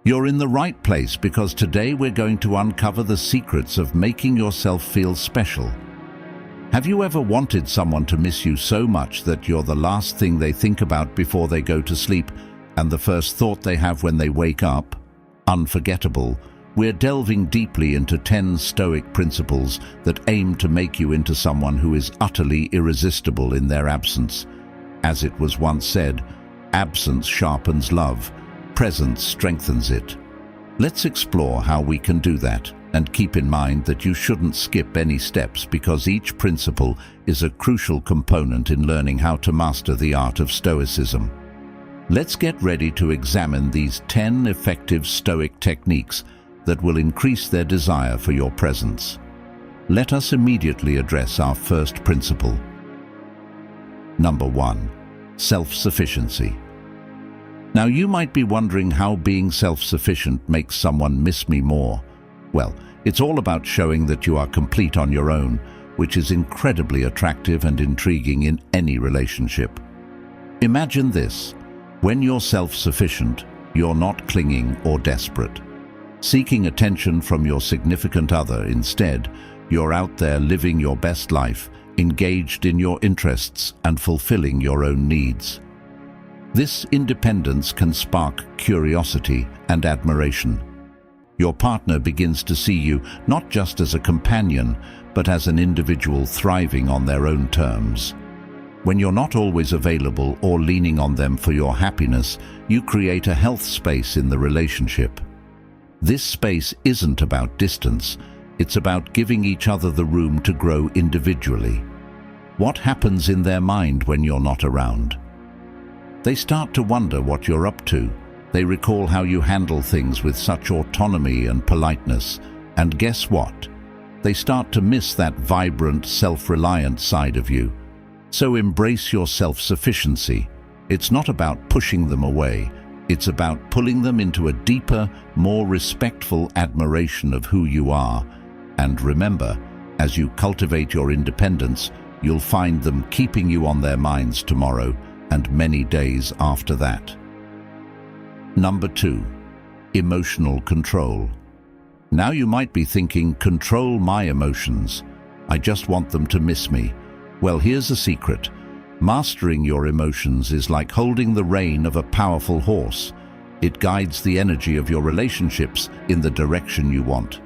You're in the right place because today we're going to uncover the secrets of making yourself feel special. Have you ever wanted someone to miss you so much that you're the last thing they think about before they go to sleep and the first thought they have when they wake up? Unforgettable. We're delving deeply into 10 Stoic principles that aim to make you into someone who is utterly irresistible in their absence. As it was once said, absence sharpens love, presence strengthens it. Let's explore how we can do that, and keep in mind that you shouldn't skip any steps because each principle is a crucial component in learning how to master the art of Stoicism. Let's get ready to examine these 10 effective Stoic techniques that will increase their desire for your presence. Let us immediately address our first principle. Number 1. Self-sufficiency. Now you might be wondering how being self-sufficient makes someone miss me more. Well, it's all about showing that you are complete on your own, which is incredibly attractive and intriguing in any relationship. Imagine this. When you're self-sufficient, you're not clinging or desperate, seeking attention from your significant other. Instead, you're out there living your best life, engaged in your interests and fulfilling your own needs. This independence can spark curiosity and admiration. Your partner begins to see you not just as a companion, but as an individual thriving on their own terms. When you're not always available or leaning on them for your happiness, you create a health space in the relationship. This space isn't about distance, it's about giving each other the room to grow individually. What happens in their mind when you're not around? They start to wonder what you're up to. They recall how you handle things with such autonomy and politeness. And guess what? They start to miss that vibrant, self-reliant side of you. So embrace your self-sufficiency. It's not about pushing them away. It's about pulling them into a deeper, more respectful admiration of who you are. And remember, as you cultivate your independence, you'll find them keeping you on their minds tomorrow and many days after that. Number 2. Emotional control. Now you might be thinking, control my emotions. I just want them to miss me. Well, here's a secret. Mastering your emotions is like holding the rein of a powerful horse. It guides the energy of your relationships in the direction you want.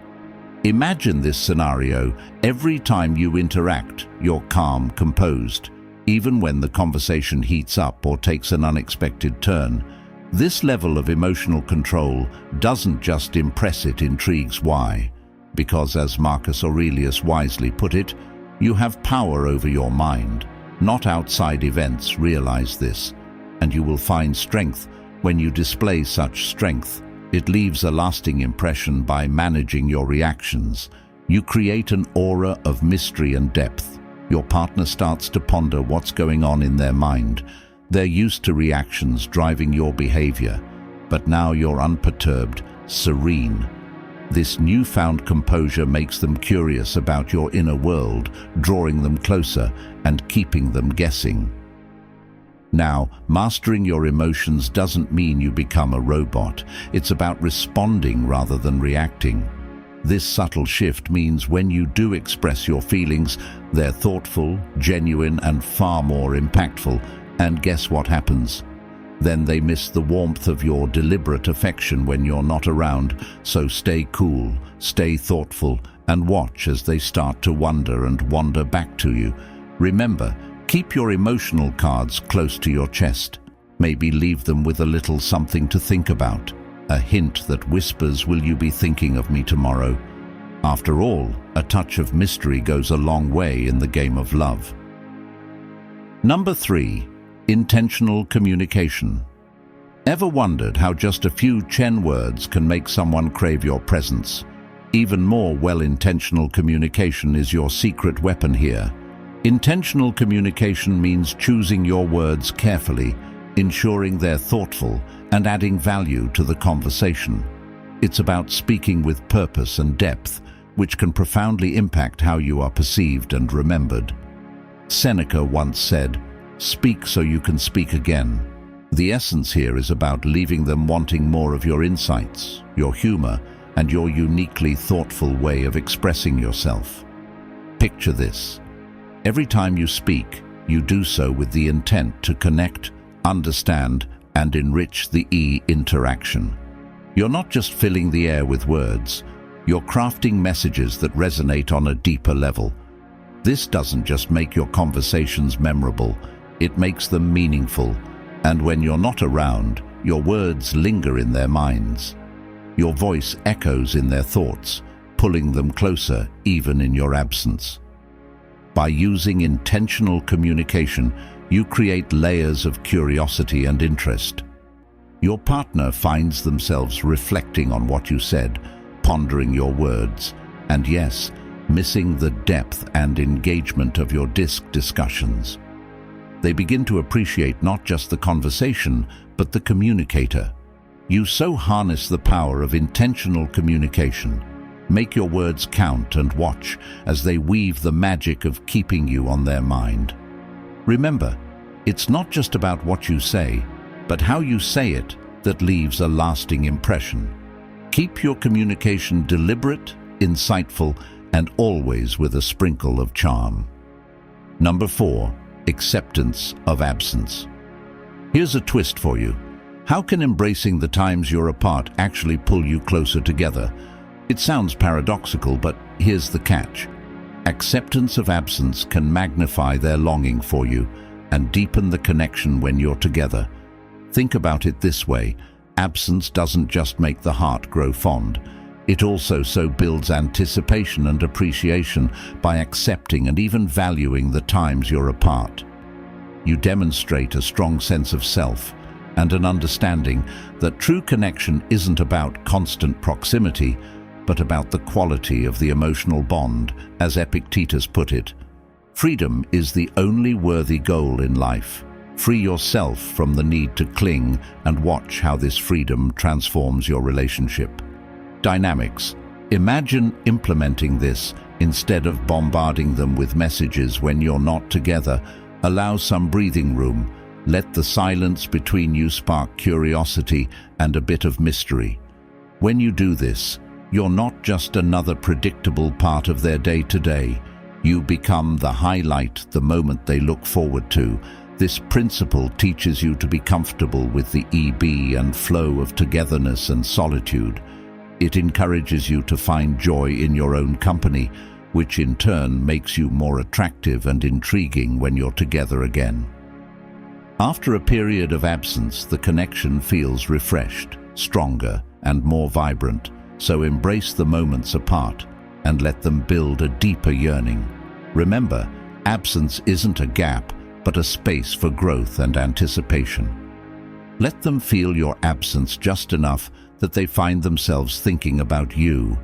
Imagine this scenario. Every time you interact, you're calm, composed, even when the conversation heats up or takes an unexpected turn. This level of emotional control doesn't just impress, it intrigues. Why? Because, as Marcus Aurelius wisely put it, you have power over your mind, not outside events. Realize this, and you will find strength when you display such strength. It leaves a lasting impression by managing your reactions. You create an aura of mystery and depth. Your partner starts to ponder what's going on in their mind. They're used to reactions driving your behavior, but now you're unperturbed, serene. This newfound composure makes them curious about your inner world, drawing them closer and keeping them guessing. Now, mastering your emotions doesn't mean you become a robot. It's about responding rather than reacting. This subtle shift means when you do express your feelings, they're thoughtful, genuine, and far more impactful. And guess what happens? Then they miss the warmth of your deliberate affection when you're not around. So stay cool, stay thoughtful, and watch as they start to wonder and wander back to you. Remember, keep your emotional cards close to your chest. Maybe leave them with a little something to think about. A hint that whispers, "Will you be thinking of me tomorrow?" After all, a touch of mystery goes a long way in the game of love. Number 3. Intentional communication. Ever wondered how just a few Chen words can make someone crave your presence? Even more, well-intentional communication is your secret weapon here. Intentional communication means choosing your words carefully, ensuring they're thoughtful, and adding value to the conversation. It's about speaking with purpose and depth, which can profoundly impact how you are perceived and remembered. Seneca once said, "Speak so you can speak again." The essence here is about leaving them wanting more of your insights, your humor, and your uniquely thoughtful way of expressing yourself. Picture this. Every time you speak, you do so with the intent to connect, understand, and enrich the interaction. You're not just filling the air with words, you're crafting messages that resonate on a deeper level. This doesn't just make your conversations memorable, it makes them meaningful, and when you're not around, your words linger in their minds. Your voice echoes in their thoughts, pulling them closer even in your absence. By using intentional communication, you create layers of curiosity and interest. Your partner finds themselves reflecting on what you said, pondering your words, and yes, missing the depth and engagement of your discussions. They begin to appreciate not just the conversation, but the communicator. You so harness the power of intentional communication. Make your words count and watch as they weave the magic of keeping you on their mind. Remember, it's not just about what you say, but how you say it that leaves a lasting impression. Keep your communication deliberate, insightful, and always with a sprinkle of charm. Number 4, acceptance of absence. Here's a twist for you. How can embracing the times you're apart actually pull you closer together? It sounds paradoxical, but here's the catch. Acceptance of absence can magnify their longing for you and deepen the connection when you're together. Think about it this way. Absence doesn't just make the heart grow fond. It also so builds anticipation and appreciation by accepting and even valuing the times you're apart. You demonstrate a strong sense of self and an understanding that true connection isn't about constant proximity, but about the quality of the emotional bond, as Epictetus put it. Freedom is the only worthy goal in life. Free yourself from the need to cling and watch how this freedom transforms your relationship. Dynamics. Imagine implementing this instead of bombarding them with messages when you're not together. Allow some breathing room. Let the silence between you spark curiosity and a bit of mystery. When you do this, you're not just another predictable part of their day-to-day. You become the highlight, the moment they look forward to. This principle teaches you to be comfortable with the ebb and flow of togetherness and solitude. It encourages you to find joy in your own company, which in turn makes you more attractive and intriguing when you're together again. After a period of absence, the connection feels refreshed, stronger, and more vibrant, so embrace the moments apart and let them build a deeper yearning. Remember, absence isn't a gap, but a space for growth and anticipation. Let them feel your absence just enough that they find themselves thinking about you.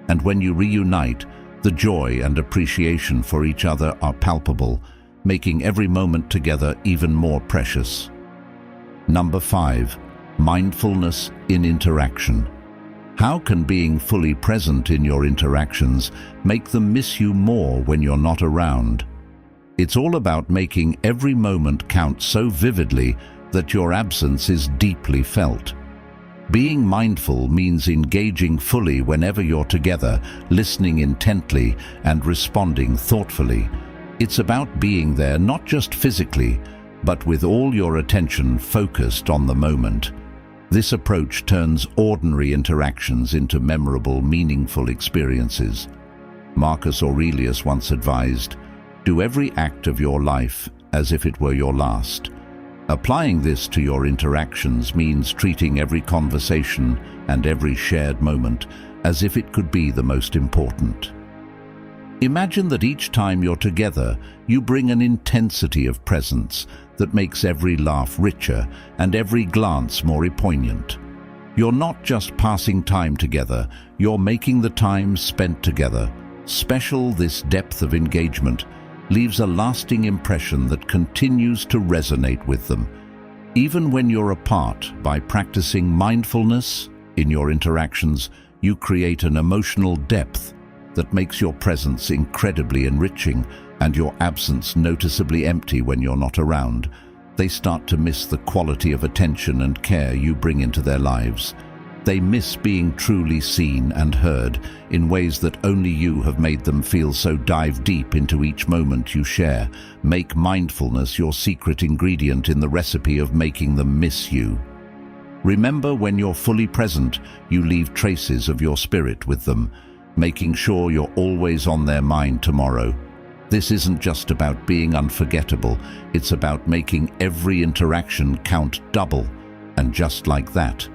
And when you reunite, the joy and appreciation for each other are palpable, making every moment together even more precious. Number 5, mindfulness in interaction. How can being fully present in your interactions make them miss you more when you're not around? It's all about making every moment count so vividly that your absence is deeply felt. Being mindful means engaging fully whenever you're together, listening intently and responding thoughtfully. It's about being there not just physically, but with all your attention focused on the moment. This approach turns ordinary interactions into memorable, meaningful experiences. Marcus Aurelius once advised, "Do every act of your life as if it were your last." Applying this to your interactions means treating every conversation and every shared moment as if it could be the most important. Imagine that each time you're together, you bring an intensity of presence that makes every laugh richer and every glance more poignant. You're not just passing time together, you're making the time spent together special. This depth of engagement leaves a lasting impression that continues to resonate with them. Even when you're apart, by practicing mindfulness in your interactions, you create an emotional depth that makes your presence incredibly enriching and your absence noticeably empty when you're not around. They start to miss the quality of attention and care you bring into their lives. They miss being truly seen and heard in ways that only you have made them feel, so dive deep into each moment you share. Make mindfulness your secret ingredient in the recipe of making them miss you. Remember, when you're fully present, you leave traces of your spirit with them, making sure you're always on their mind tomorrow. This isn't just about being unforgettable, it's about making every interaction count double. And just like that,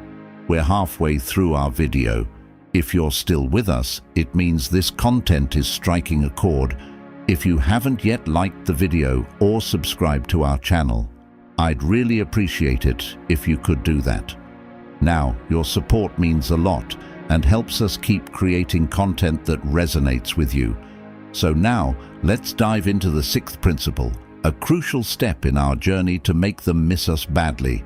we're halfway through our video. If you're still with us, it means this content is striking a chord. If you haven't yet liked the video or subscribed to our channel, I'd really appreciate it if you could do that. Now, your support means a lot and helps us keep creating content that resonates with you. So now, let's dive into the sixth principle, a crucial step in our journey to make them miss us badly.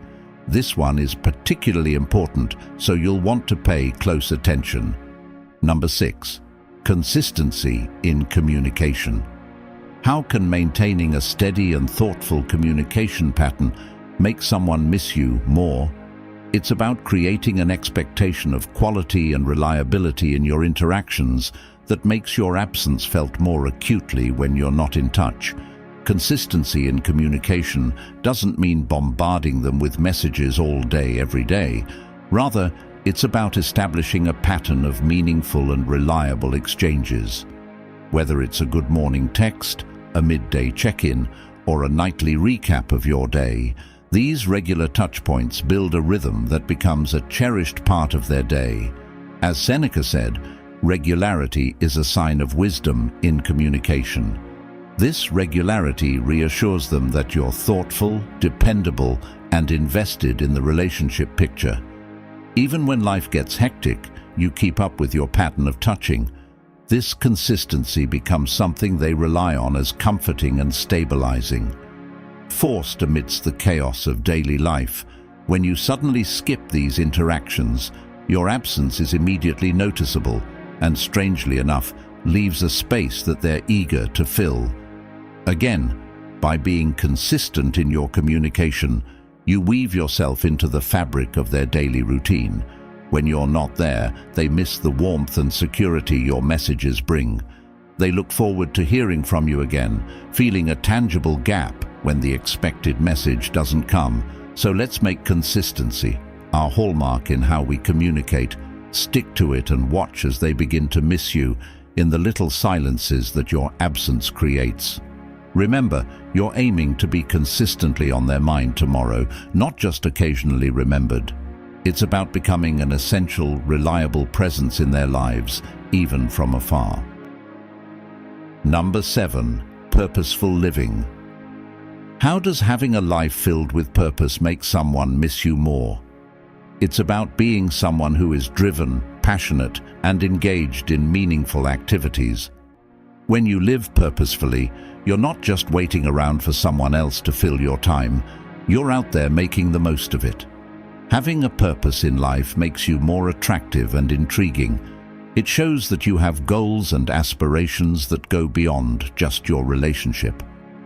This one is particularly important, so you'll want to pay close attention. Number 6. Consistency in communication. How can maintaining a steady and thoughtful communication pattern make someone miss you more? It's about creating an expectation of quality and reliability in your interactions that makes your absence felt more acutely when you're not in touch. Consistency in communication doesn't mean bombarding them with messages all day, every day. Rather, it's about establishing a pattern of meaningful and reliable exchanges. Whether it's a good morning text, a midday check-in, or a nightly recap of your day, these regular touchpoints build a rhythm that becomes a cherished part of their day. As Seneca said, regularity is a sign of wisdom in communication. This regularity reassures them that you're thoughtful, dependable, and invested in the relationship picture. Even when life gets hectic, you keep up with your pattern of touching. This consistency becomes something they rely on as comforting and stabilizing. Forced amidst the chaos of daily life, when you suddenly skip these interactions, your absence is immediately noticeable and, strangely enough, leaves a space that they're eager to fill. Again, by being consistent in your communication, you weave yourself into the fabric of their daily routine. When you're not there, they miss the warmth and security your messages bring. They look forward to hearing from you again, feeling a tangible gap when the expected message doesn't come. So let's make consistency our hallmark in how we communicate. Stick to it and watch as they begin to miss you in the little silences that your absence creates. Remember, you're aiming to be consistently on their mind tomorrow, not just occasionally remembered. It's about becoming an essential, reliable presence in their lives, even from afar. Number 7. Purposeful living. How does having a life filled with purpose make someone miss you more? It's about being someone who is driven, passionate, and engaged in meaningful activities. When you live purposefully, you're not just waiting around for someone else to fill your time. You're out there making the most of it. Having a purpose in life makes you more attractive and intriguing. It shows that you have goals and aspirations that go beyond just your relationship.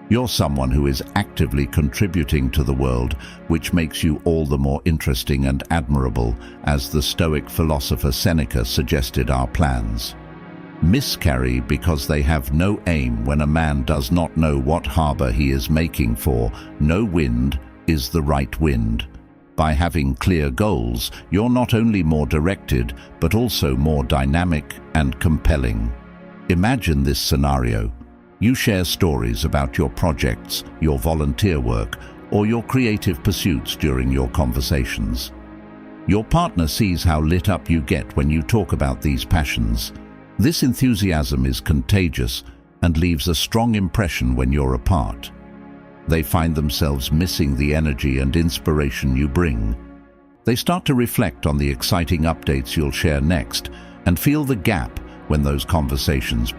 You're someone who is actively contributing to the world, which makes you all the more interesting and admirable, as the Stoic philosopher Seneca suggested our plans miscarry because they have no aim. When a man does not know what harbor he is making for, no wind is the right wind. By having clear goals, you're not only more directed, but also more dynamic and compelling. Imagine this scenario. You share stories about your projects, your volunteer work, or your creative pursuits during your conversations. Your partner sees how lit up you get when you talk about these passions. This enthusiasm is contagious and leaves a strong impression when you're apart. They find themselves missing the energy and inspiration you bring. They start to reflect on the exciting updates you'll share next and feel the gap when those conversations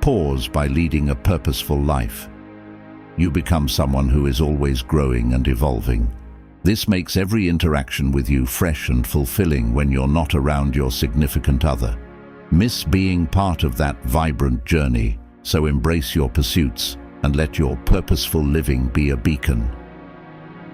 pause by leading a purposeful life. You become someone who is always growing and evolving. This makes every interaction with you fresh and fulfilling when you're not around your significant other. Miss being part of that vibrant journey, so embrace your pursuits and let your purposeful living be a beacon.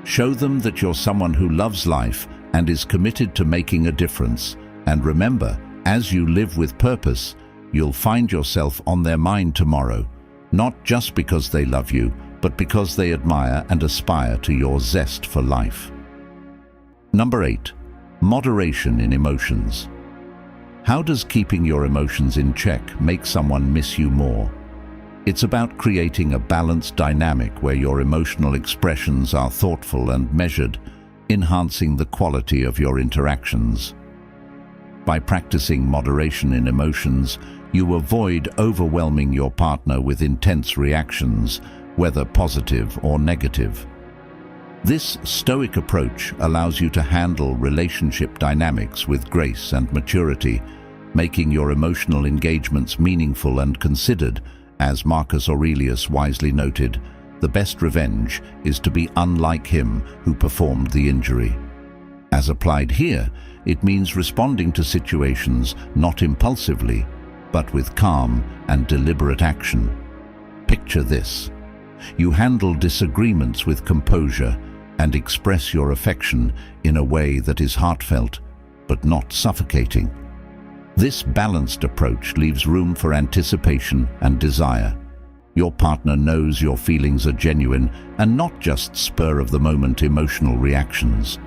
Show them that you're someone who loves life and is committed to making a difference. And remember, as you live with purpose, you'll find yourself on their mind tomorrow, not just because they love you, but because they admire and aspire to your zest for life. Number 8. Moderation in emotions. How does keeping your emotions in check make someone miss you more? It's about creating a balanced dynamic where your emotional expressions are thoughtful and measured, enhancing the quality of your interactions. By practicing moderation in emotions, you avoid overwhelming your partner with intense reactions, whether positive or negative. This Stoic approach allows you to handle relationship dynamics with grace and maturity, making your emotional engagements meaningful and considered. As Marcus Aurelius wisely noted, the best revenge is to be unlike him who performed the injury. As applied here, it means responding to situations not impulsively, but with calm and deliberate action. Picture this. You handle disagreements with composure and express your affection in a way that is heartfelt, but not suffocating. This balanced approach leaves room for anticipation and desire. Your partner knows your feelings are genuine and not just spur-of-the-moment emotional reactions.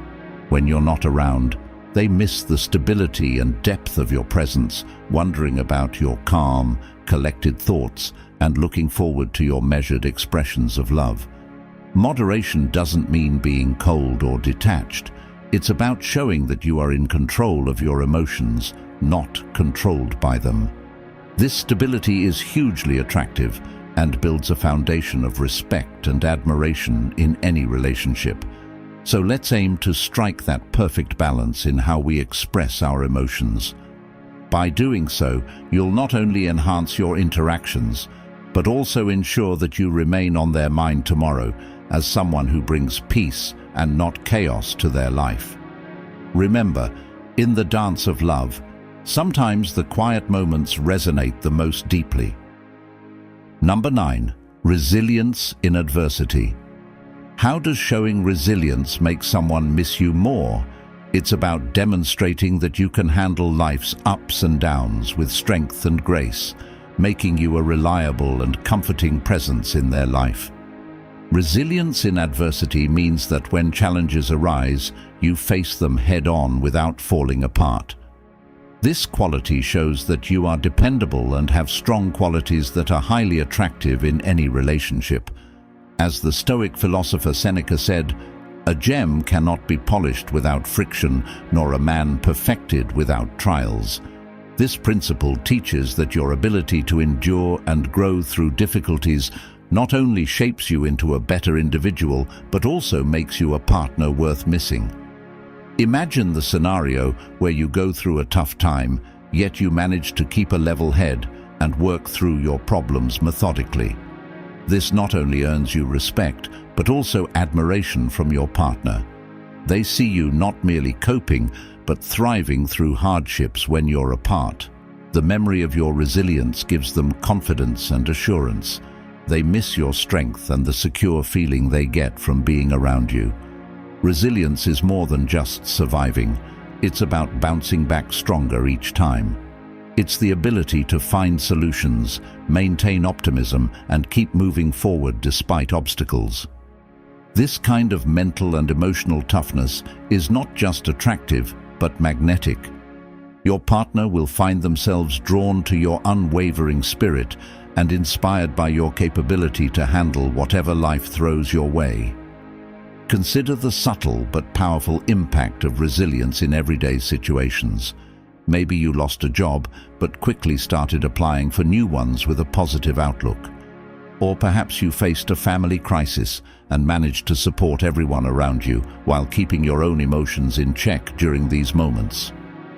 When you're not around, they miss the stability and depth of your presence, wondering about your calm, collected thoughts and looking forward to your measured expressions of love. Moderation doesn't mean being cold or detached. It's about showing that you are in control of your emotions, not controlled by them. This stability is hugely attractive and builds a foundation of respect and admiration in any relationship. So let's aim to strike that perfect balance in how we express our emotions. By doing so, you'll not only enhance your interactions, but also ensure that you remain on their mind tomorrow as someone who brings peace and not chaos to their life. Remember, in the dance of love, sometimes the quiet moments resonate the most deeply. Number 9. Resilience in adversity. How does showing resilience make someone miss you more? It's about demonstrating that you can handle life's ups and downs with strength and grace, making you a reliable and comforting presence in their life. Resilience in adversity means that when challenges arise, you face them head-on without falling apart. This quality shows that you are dependable and have strong qualities that are highly attractive in any relationship. As the Stoic philosopher Seneca said, "A gem cannot be polished without friction, nor a man perfected without trials." This principle teaches that your ability to endure and grow through difficulties not only shapes you into a better individual, but also makes you a partner worth missing. Imagine the scenario where you go through a tough time, yet you manage to keep a level head and work through your problems methodically. This not only earns you respect, but also admiration from your partner. They see you not merely coping, but thriving through hardships when you're apart. The memory of your resilience gives them confidence and assurance. They miss your strength and the secure feeling they get from being around you. Resilience is more than just surviving. It's about bouncing back stronger each time. It's the ability to find solutions, maintain optimism, and keep moving forward despite obstacles. This kind of mental and emotional toughness is not just attractive, but magnetic. Your partner will find themselves drawn to your unwavering spirit and inspired by your capability to handle whatever life throws your way. Consider the subtle but powerful impact of resilience in everyday situations. Maybe you lost a job, but quickly started applying for new ones with a positive outlook. Or perhaps you faced a family crisis and managed to support everyone around you while keeping your own emotions in check during these moments.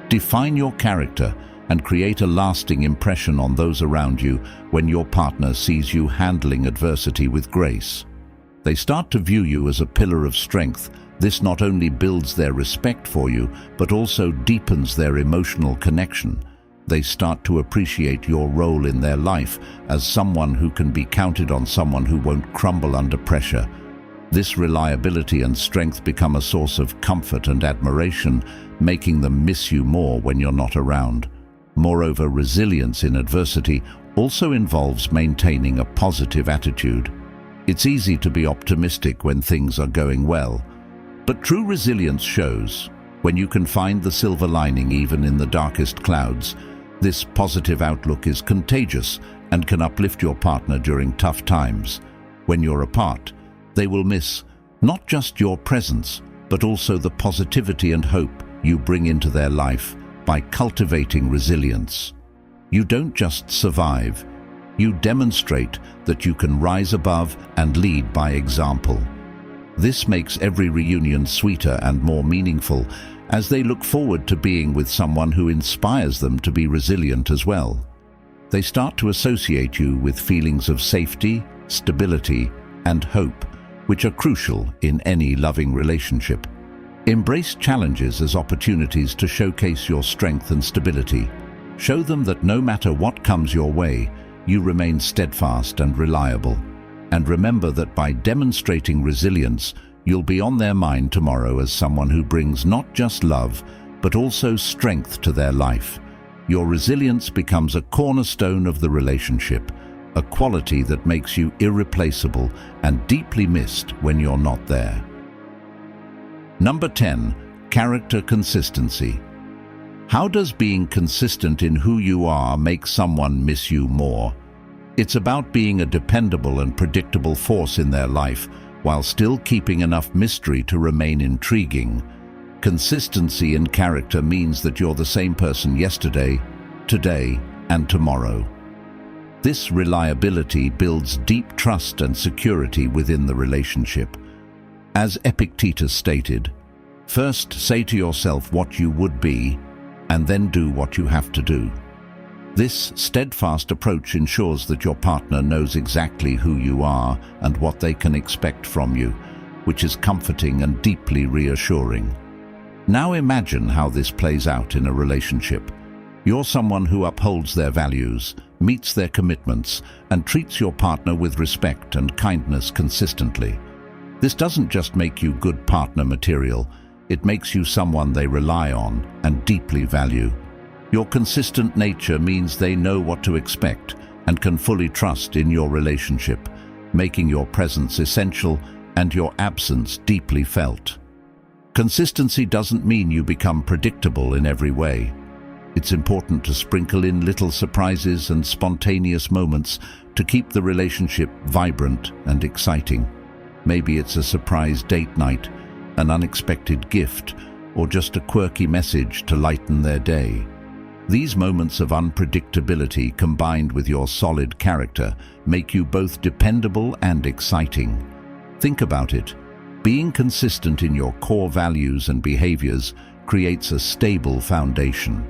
Define your character and create a lasting impression on those around you when your partner sees you handling adversity with grace. They start to view you as a pillar of strength. This not only builds their respect for you, but also deepens their emotional connection. They start to appreciate your role in their life as someone who can be counted on, someone who won't crumble under pressure. This reliability and strength become a source of comfort and admiration, making them miss you more when you're not around. Moreover, resilience in adversity also involves maintaining a positive attitude. It's easy to be optimistic when things are going well, but true resilience shows when you can find the silver lining even in the darkest clouds. This positive outlook is contagious and can uplift your partner during tough times. When you're apart, they will miss not just your presence, but also the positivity and hope you bring into their life by cultivating resilience. You don't just survive, you demonstrate that you can rise above and lead by example. This makes every reunion sweeter and more meaningful, as they look forward to being with someone who inspires them to be resilient as well. They start to associate you with feelings of safety, stability, and hope, which are crucial in any loving relationship. Embrace challenges as opportunities to showcase your strength and stability. Show them that no matter what comes your way, you remain steadfast and reliable. And remember that by demonstrating resilience, you'll be on their mind tomorrow as someone who brings not just love, but also strength to their life. Your resilience becomes a cornerstone of the relationship, a quality that makes you irreplaceable and deeply missed when you're not there. Number 10. Character consistency. How does being consistent in who you are make someone miss you more? It's about being a dependable and predictable force in their life, while still keeping enough mystery to remain intriguing. Consistency in character means that you're the same person yesterday, today, and tomorrow. This reliability builds deep trust and security within the relationship. As Epictetus stated, first say to yourself what you would be, and then do what you have to do. This steadfast approach ensures that your partner knows exactly who you are and what they can expect from you, which is comforting and deeply reassuring. Now imagine how this plays out in a relationship. You're someone who upholds their values, meets their commitments, and treats your partner with respect and kindness consistently. This doesn't just make you good partner material, it makes you someone they rely on and deeply value. Your consistent nature means they know what to expect and can fully trust in your relationship, making your presence essential and your absence deeply felt. Consistency doesn't mean you become predictable in every way. It's important to sprinkle in little surprises and spontaneous moments to keep the relationship vibrant and exciting. Maybe it's a surprise date night, an unexpected gift, or just a quirky message to lighten their day. These moments of unpredictability combined with your solid character make you both dependable and exciting. Think about it. Being consistent in your core values and behaviors creates a stable foundation.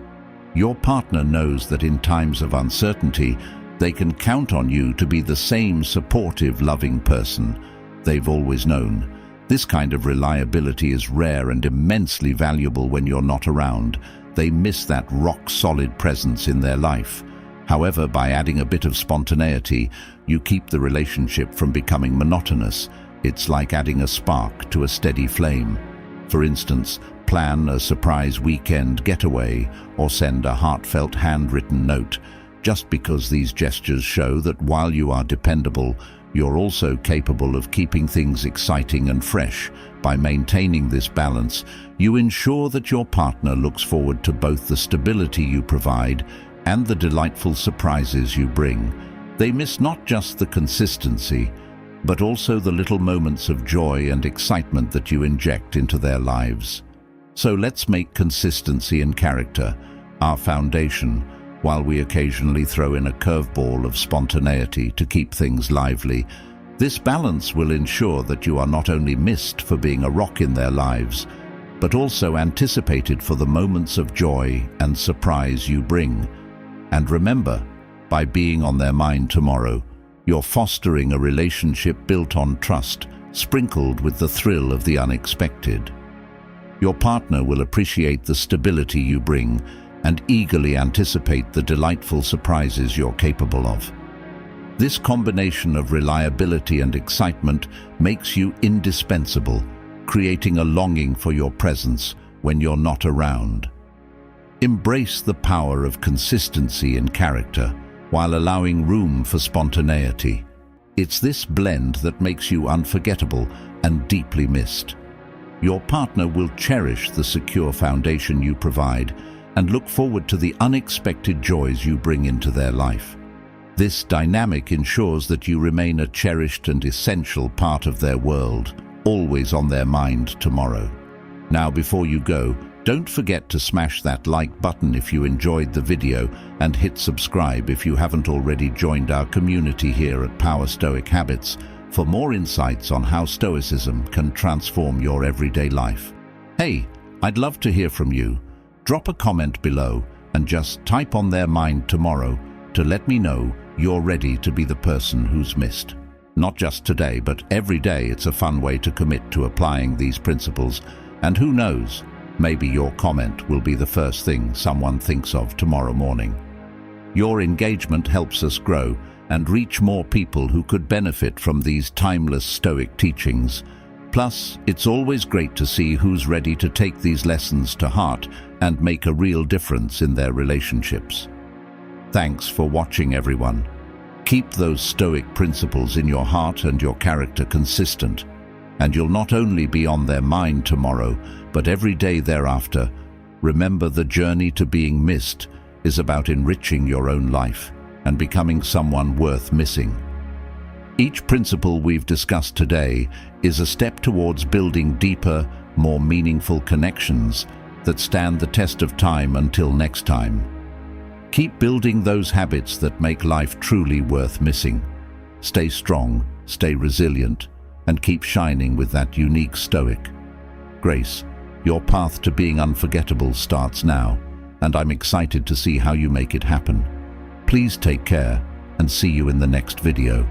Your partner knows that in times of uncertainty, they can count on you to be the same supportive, loving person they've always known. This kind of reliability is rare and immensely valuable when you're not around. They miss that rock-solid presence in their life. However, by adding a bit of spontaneity, you keep the relationship from becoming monotonous. It's like adding a spark to a steady flame. For instance, plan a surprise weekend getaway or send a heartfelt handwritten note, just because these gestures show that while you are dependable, you're also capable of keeping things exciting and fresh. By maintaining this balance, you ensure that your partner looks forward to both the stability you provide and the delightful surprises you bring. They miss not just the consistency, but also the little moments of joy and excitement that you inject into their lives. So let's make consistency in character our foundation, while we occasionally throw in a curveball of spontaneity to keep things lively. This balance will ensure that you are not only missed for being a rock in their lives, but also anticipated for the moments of joy and surprise you bring. And remember, by being on their mind tomorrow, you're fostering a relationship built on trust, sprinkled with the thrill of the unexpected. Your partner will appreciate the stability you bring and eagerly anticipate the delightful surprises you're capable of. This combination of reliability and excitement makes you indispensable, creating a longing for your presence when you're not around. Embrace the power of consistency in character while allowing room for spontaneity. It's this blend that makes you unforgettable and deeply missed. Your partner will cherish the secure foundation you provide and look forward to the unexpected joys you bring into their life. This dynamic ensures that you remain a cherished and essential part of their world, always on their mind tomorrow. Now, before you go, don't forget to smash that like button if you enjoyed the video and hit subscribe if you haven't already joined our community here at Power Stoic Habits for more insights on how Stoicism can transform your everyday life. Hey, I'd love to hear from you. Drop a comment below and just type on their mind tomorrow to let me know you're ready to be the person who's missed. Not just today, but every day. It's a fun way to commit to applying these principles, and who knows, maybe your comment will be the first thing someone thinks of tomorrow morning. Your engagement helps us grow and reach more people who could benefit from these timeless Stoic teachings. Plus, it's always great to see who's ready to take these lessons to heart and make a real difference in their relationships. Thanks for watching, everyone. Keep those Stoic principles in your heart and your character consistent, and you'll not only be on their mind tomorrow, but every day thereafter. Remember, the journey to being missed is about enriching your own life and becoming someone worth missing. Each principle we've discussed today is a step towards building deeper, more meaningful connections that stand the test of time. Until next time, keep building those habits that make life truly worth missing. Stay strong, stay resilient, and keep shining with that unique Stoic grace. Your path to being unforgettable starts now, and I'm excited to see how you make it happen. Please take care and see you in the next video.